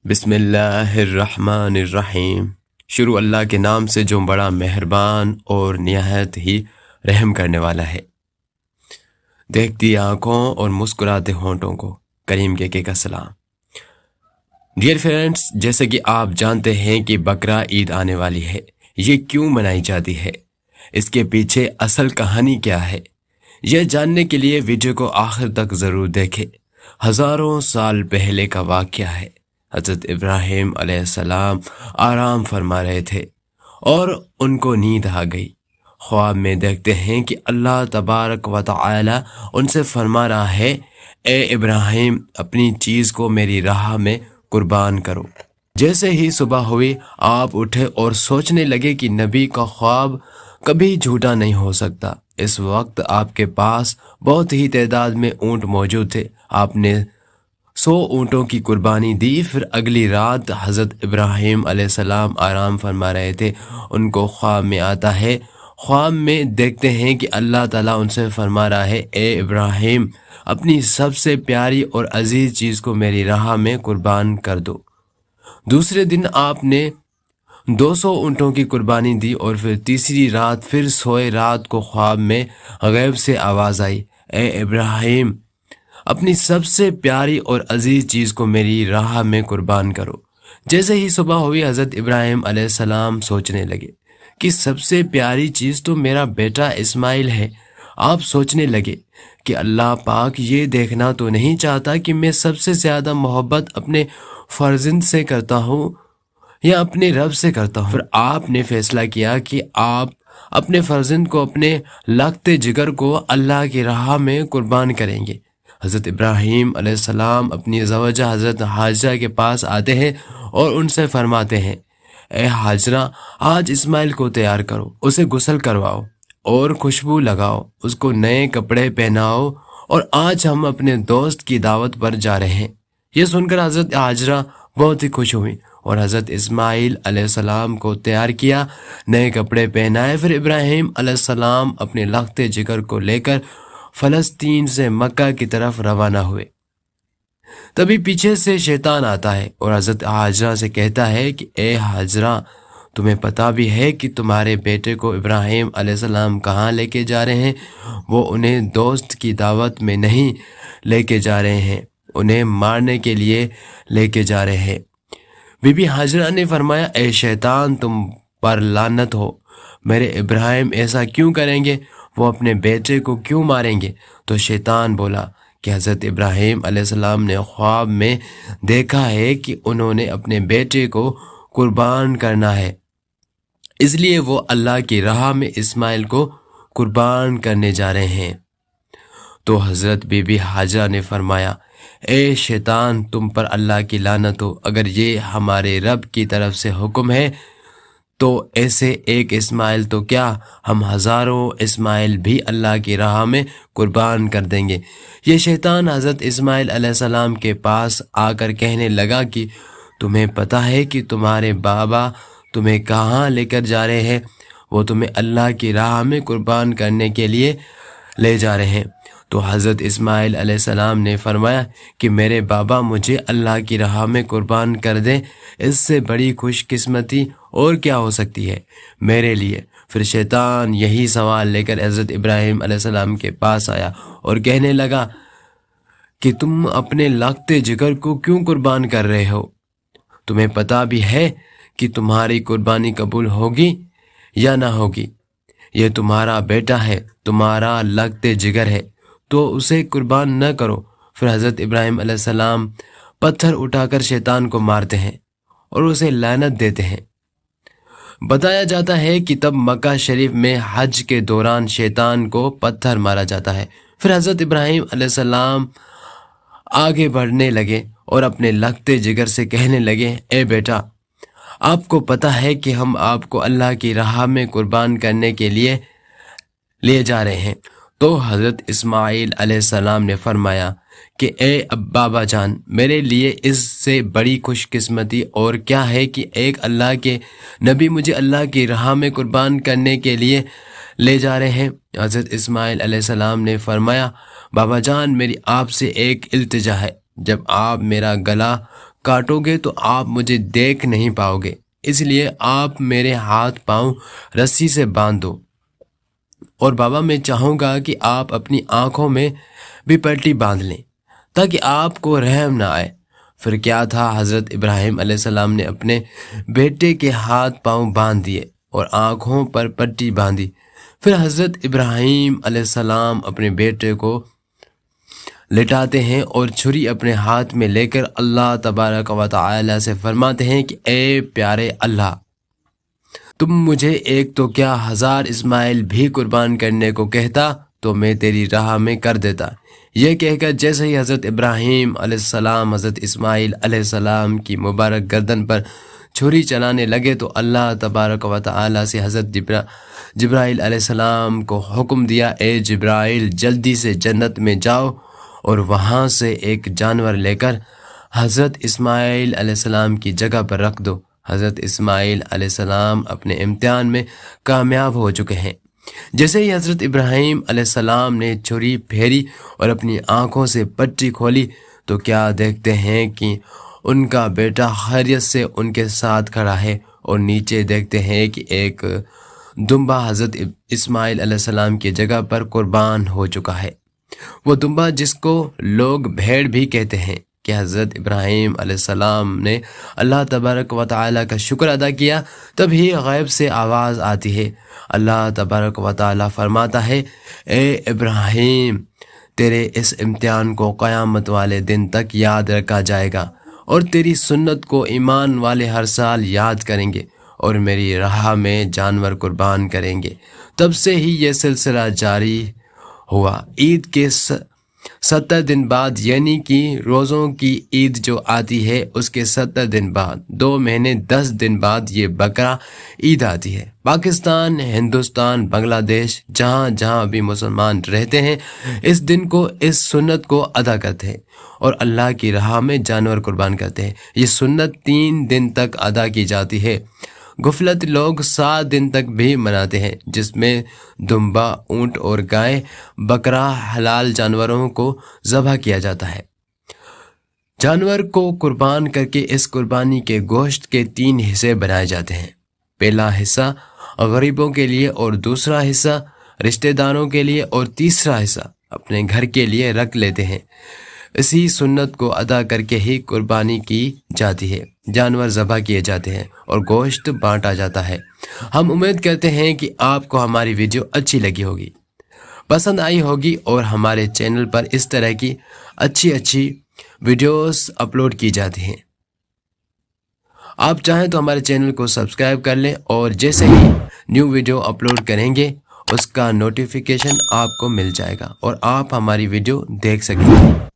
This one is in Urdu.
بسم اللہ الرحمن الرحیم۔ شروع اللہ کے نام سے جو بڑا مہربان اور نہایت ہی رحم کرنے والا ہے۔ دیکھتی آنکھوں اور مسکراتے ہونٹوں کو کریم کے کا سلام۔ ڈیئر فرینڈس، جیسے کہ آپ جانتے ہیں کہ بقرہ عید آنے والی ہے۔ یہ کیوں منائی جاتی ہے؟ اس کے پیچھے اصل کہانی کیا ہے؟ یہ جاننے کے لیے ویڈیو کو آخر تک ضرور دیکھیں۔ ہزاروں سال پہلے کا واقعہ ہے۔ حضرت ابراہیم علیہ السلام آرام فرما رہے تھے اور ان کو نیند آ گئی۔ خواب میں دیکھتے ہیں کہ اللہ تبارک و تعالی ان سے فرما رہا ہے، اے ابراہیم، اپنی چیز کو میری راہ میں قربان کرو۔ جیسے ہی صبح ہوئی، آپ اٹھے اور سوچنے لگے کہ نبی کا خواب کبھی جھوٹا نہیں ہو سکتا۔ اس وقت آپ کے پاس بہت ہی تعداد میں اونٹ موجود تھے۔ آپ نے 100 اونٹوں کی قربانی دی۔ پھر اگلی رات حضرت ابراہیم علیہ السلام آرام فرما رہے تھے۔ ان کو خواب میں آتا ہے۔ خواب میں دیکھتے ہیں کہ اللہ تعالیٰ ان سے فرما رہا ہے، اے ابراہیم، اپنی سب سے پیاری اور عزیز چیز کو میری راہ میں قربان کر دو۔ دوسرے دن آپ نے 200 اونٹوں کی قربانی دی اور پھر تیسری رات پھر سوئے رات کو خواب میں غیب سے آواز آئی، اے ابراہیم، اپنی سب سے پیاری اور عزیز چیز کو میری راہ میں قربان کرو۔ جیسے ہی صبح ہوئی، حضرت ابراہیم علیہ السلام سوچنے لگے کہ سب سے پیاری چیز تو میرا بیٹا اسماعیل ہے۔ آپ سوچنے لگے کہ اللہ پاک یہ دیکھنا تو نہیں چاہتا کہ میں سب سے زیادہ محبت اپنے فرزند سے کرتا ہوں یا اپنے رب سے کرتا ہوں۔ پھر آپ نے فیصلہ کیا کہ آپ اپنے فرزند کو، اپنے لگتے جگر کو اللہ کی راہ میں قربان کریں گے۔ حضرت ابراہیم علیہ السلام اپنی زوجہ حضرت حاجرہ کے پاس آتے ہیں اور ان سے فرماتے ہیں، اے حاجرہ، آج اسماعیل کو تیار کرو، اسے غسل کرواؤ اور خوشبو لگاؤ، اس کو نئے کپڑے پہناؤ، اور آج ہم اپنے دوست کی دعوت پر جا رہے ہیں۔ یہ سن کر حضرت حاجرہ بہت ہی خوش ہوئی اور حضرت اسماعیل علیہ السلام کو تیار کیا، نئے کپڑے پہنائے۔ پھر ابراہیم علیہ السلام اپنے لگتے جگر کو لے کر فلسطین سے مکہ کی طرف روانہ ہوئے۔ تبھی پیچھے سے شیطان آتا ہے اور حضرت حاجرہ سے کہتا ہے کہ اے حاجرہ، تمہیں پتہ بھی ہے کہ تمہارے بیٹے کو ابراہیم علیہ السلام کہاں لے کے جا رہے ہیں؟ وہ انہیں دوست کی دعوت میں نہیں لے کے جا رہے ہیں، انہیں مارنے کے لیے لے کے جا رہے ہیں۔ بی بی حاجرہ نے فرمایا، اے شیطان، تم پر لعنت ہو، میرے ابراہیم ایسا کیوں کریں گے؟ وہ اپنے بیٹے کو کیوں ماریں گے؟ تو شیطان بولا کہ حضرت ابراہیم علیہ السلام نے خواب میں دیکھا ہے کہ انہوں نے اپنے بیٹے کو قربان کرنا ہے، اس لیے وہ اللہ کی راہ میں اسماعیل کو قربان کرنے جا رہے ہیں۔ تو حضرت بی بی حاجرہ نے فرمایا، اے شیطان، تم پر اللہ کی لعنت ہو، اگر یہ ہمارے رب کی طرف سے حکم ہے تو ایسے ایک اسماعیل تو کیا، ہم ہزاروں اسماعیل بھی اللہ کی راہ میں قربان کر دیں گے۔ یہ شیطان حضرت اسماعیل علیہ السلام کے پاس آ کر کہنے لگا کہ تمہیں پتہ ہے کہ تمہارے بابا تمہیں کہاں لے کر جا رہے ہیں؟ وہ تمہیں اللہ کی راہ میں قربان کرنے کے لیے لے جا رہے ہیں۔ تو حضرت اسماعیل علیہ السلام نے فرمایا کہ میرے بابا مجھے اللہ کی راہ میں قربان کر دیں، اس سے بڑی خوش قسمتی اور کیا ہو سکتی ہے میرے لیے۔ پھر شیطان یہی سوال لے کر حضرت ابراہیم علیہ السلام کے پاس آیا اور کہنے لگا کہ تم اپنے لگتے جگر کو کیوں قربان کر رہے ہو؟ تمہیں پتہ بھی ہے کہ تمہاری قربانی قبول ہوگی یا نہ ہوگی؟ یہ تمہارا بیٹا ہے، تمہارا لگتے جگر ہے، تو اسے قربان نہ کرو۔ پھر حضرت ابراہیم علیہ السلام پتھر اٹھا کر شیطان کو مارتے ہیں اور اسے لعنت دیتے ہیں۔ بتایا جاتا ہے کہ تب مکہ شریف میں حج کے دوران شیطان کو پتھر مارا جاتا ہے۔ پھر حضرت ابراہیم علیہ السلام آگے بڑھنے لگے اور اپنے لگتے جگر سے کہنے لگے، اے بیٹا، آپ کو پتہ ہے کہ ہم آپ کو اللہ کی راہ میں قربان کرنے کے لیے لے جا رہے ہیں۔ تو حضرت اسماعیل علیہ السلام نے فرمایا کہ اے بابا جان، میرے لیے اس سے بڑی خوش قسمتی اور کیا ہے کہ ایک اللہ کے نبی مجھے اللہ کی راہ میں قربان کرنے کے لیے لے جا رہے ہیں۔ حضرت اسماعیل علیہ السلام نے فرمایا، بابا جان، میری آپ سے ایک التجا ہے، جب آپ میرا گلا کاٹو گے تو آپ مجھے دیکھ نہیں پاؤ گے، اس لیے آپ میرے ہاتھ پاؤں رسی سے باندھ دو۔ اور بابا میں چاہوں گا کہ آپ اپنی آنکھوں میں بھی پٹی باندھ لیں تاکہ آپ کو رحم نہ آئے۔ پھر کیا تھا، حضرت ابراہیم علیہ السلام نے اپنے بیٹے کے ہاتھ پاؤں باندھ دیے اور آنکھوں پر پٹی باندھی۔ پھر حضرت ابراہیم علیہ السلام اپنے بیٹے کو لٹاتے ہیں اور چھری اپنے ہاتھ میں لے کر اللہ تبارک و تعالی سے فرماتے ہیں کہ اے پیارے اللہ، تم مجھے ایک تو کیا 1000 اسماعیل بھی قربان کرنے کو کہتا تو میں تیری راہ میں کر دیتا۔ یہ کہہ کر جیسے ہی حضرت ابراہیم علیہ السلام حضرت اسماعیل علیہ السلام کی مبارک گردن پر چھری چلانے لگے تو اللہ تبارک و تعالی سے حضرت جبرائیل علیہ السلام کو حکم دیا، اے جبرائیل جلدی سے جنت میں جاؤ اور وہاں سے ایک جانور لے کر حضرت اسماعیل علیہ السلام کی جگہ پر رکھ دو۔ حضرت اسماعیل علیہ السلام اپنے امتحان میں کامیاب ہو چکے ہیں۔ جیسے ہی حضرت ابراہیم علیہ السلام نے چھری پھیری اور اپنی آنکھوں سے پٹی کھولی تو کیا دیکھتے ہیں کہ ان کا بیٹا خیریت سے ان کے ساتھ کھڑا ہے، اور نیچے دیکھتے ہیں کہ ایک دمبا حضرت اسماعیل علیہ السلام کی جگہ پر قربان ہو چکا ہے۔ وہ دمبا جس کو لوگ بھیڑ بھی کہتے ہیں کہ حضرت ابراہیم علیہ السلام نے اللہ تبارک و تعالی کا شکر ادا کیا، تبھی غیب سے آواز آتی ہے۔ اللہ تبارک و تعالی فرماتا ہے، اے ابراہیم، تیرے اس امتحان کو قیامت والے دن تک یاد رکھا جائے گا، اور تیری سنت کو ایمان والے ہر سال یاد کریں گے اور میری راہ میں جانور قربان کریں گے۔ تب سے ہی یہ سلسلہ جاری ہوا۔ عید کے 70 دن بعد، یعنی کہ روزوں کی عید جو آتی ہے اس کے 70 دن بعد، 2 مہینے 10 دن بعد یہ بقرہ عید آتی ہے۔ پاکستان، ہندوستان، بنگلہ دیش، جہاں جہاں بھی مسلمان رہتے ہیں، اس دن کو، اس سنت کو ادا کرتے ہیں اور اللہ کی راہ میں جانور قربان کرتے ہیں۔ یہ سنت 3 دن تک ادا کی جاتی ہے۔ غفلت لوگ 7 دن تک بھی مناتے ہیں، جس میں دمبا، اونٹ اور گائے، بکرا، حلال جانوروں کو ذبح کیا جاتا ہے۔ جانور کو قربان کر کے اس قربانی کے گوشت کے 3 حصے بنائے جاتے ہیں۔ پہلا حصہ غریبوں کے لیے، اور دوسرا حصہ رشتہ داروں کے لیے، اور تیسرا حصہ اپنے گھر کے لیے رکھ لیتے ہیں۔ اسی سنت کو ادا کر کے ہی قربانی کی جاتی ہے، جانور ذبح کیے جاتے ہیں اور گوشت بانٹا جاتا ہے۔ ہم امید کرتے ہیں کہ آپ کو ہماری ویڈیو اچھی لگی ہوگی، پسند آئی ہوگی، اور ہمارے چینل پر اس طرح کی اچھی ویڈیوز اپلوڈ کی جاتی ہیں۔ آپ چاہیں تو ہمارے چینل کو سبسکرائب کر لیں، اور جیسے ہی نیو ویڈیو اپلوڈ کریں گے اس کا نوٹیفیکیشن آپ کو مل جائے گا اور آپ ہماری ویڈیو دیکھ سکیں گے۔